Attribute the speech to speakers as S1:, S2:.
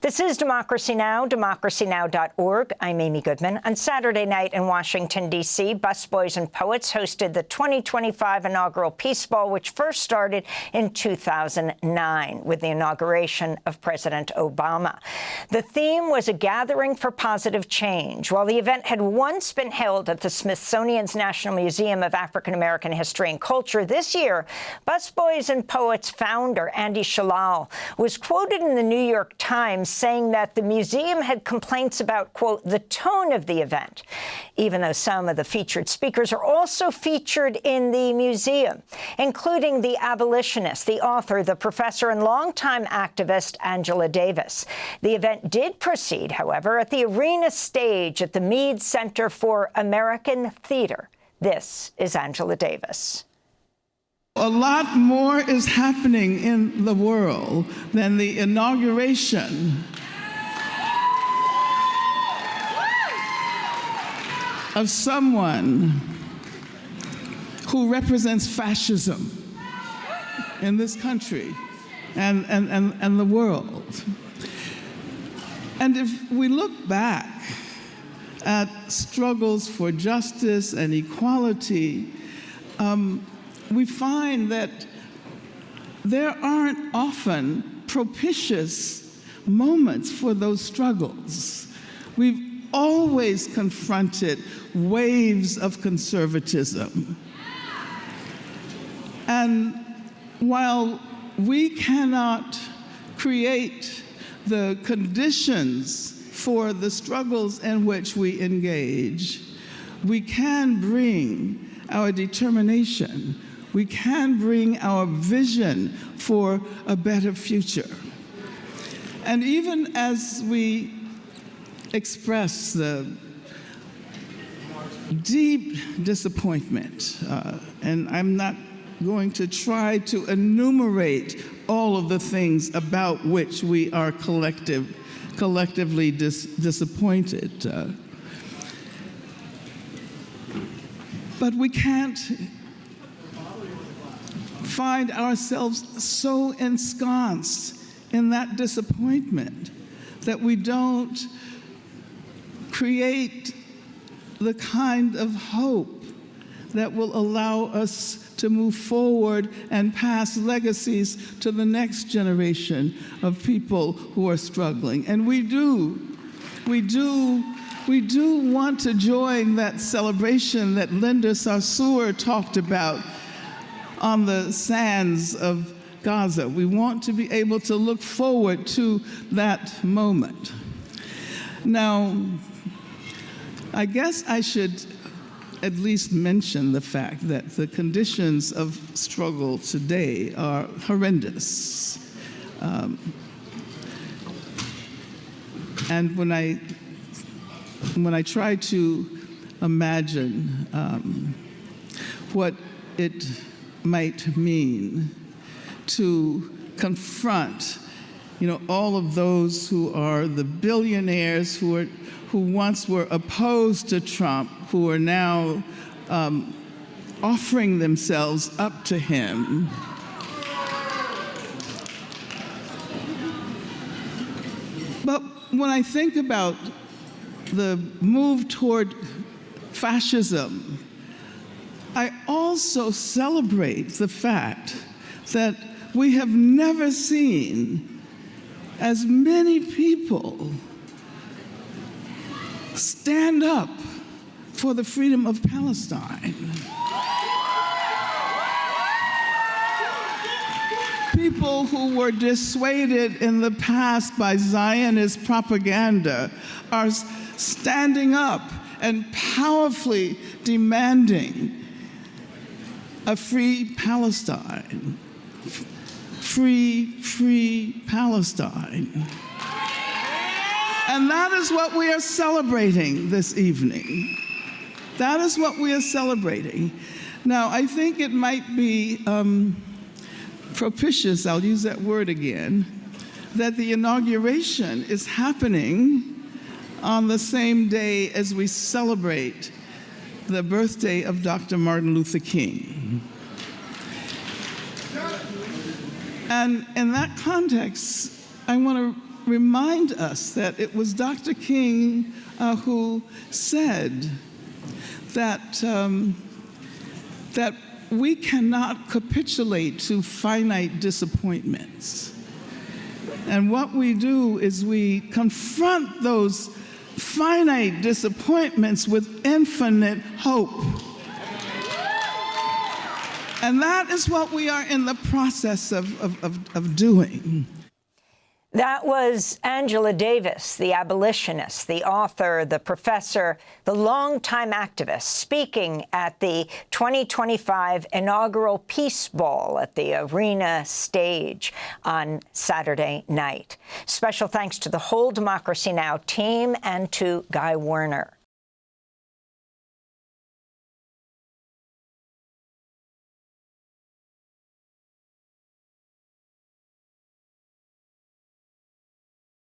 S1: This is Democracy Now!, democracynow.org. I'm Amy Goodman. On Saturday night in Washington, D.C., Busboys and Poets hosted the 2025 inaugural Peace Ball, which first started in 2009 with the inauguration of President Obama. The theme was a gathering for positive change. While the event had once been held at the Smithsonian's National Museum of African American History and Culture, this year, Busboys and Poets founder Andy Shalal was quoted in the New York Times saying that the museum had complaints about, quote, the tone of the event, even though some of the featured speakers are also featured in the museum, including the abolitionist, the author, the professor, and longtime activist Angela Davis. The event did proceed, however, at the arena stage at the Mead Center for American Theater. This is Angela Davis.
S2: A lot more is happening in the world than the inauguration of someone who represents fascism in this country and the world. And if we look back at struggles for justice and equality, we find that there aren't often propitious moments for those struggles. We've always confronted waves of conservatism. And while we cannot create the conditions for the struggles in which we engage, we can bring our determination. We can bring our vision for a better future. And even as we express the deep disappointment, and I'm not going to try to enumerate all of the things about which we are collectively disappointed, but we can't find ourselves so ensconced in that disappointment that we don't create the kind of hope that will allow us to move forward and pass legacies to the next generation of people who are struggling. And we do want to join that celebration that Linda Sarsour talked about on the sands of Gaza. We want to be able to look forward to that moment. Now, I guess I should at least mention the fact that the conditions of struggle today are horrendous. And when I try to imagine what it might mean to confront, all of those who are the billionaires who once were opposed to Trump, who are now offering themselves up to him. But when I think about the move toward fascism, I also celebrate the fact that we have never seen as many people stand up for the freedom of Palestine. People who were dissuaded in the past by Zionist propaganda are standing up and powerfully demanding a free Palestine. Free Palestine. And that is what we are celebrating this evening. That is what we are celebrating. Now, I think it might be propitious, I'll use that word again, that the inauguration is happening on the same day as we celebrate the birthday of Dr. Martin Luther King. And in that context, I want to remind us that it was Dr. King who said that, that we cannot capitulate to finite disappointments. And what we do is we confront those finite disappointments with infinite hope. And that is what we are in the process of doing.
S1: That was Angela Davis, the abolitionist, the author, the professor, the longtime activist, speaking at the 2025 inaugural Peace Ball at the Arena stage on Saturday night. Special thanks to the whole Democracy Now! Team and to Guy Werner.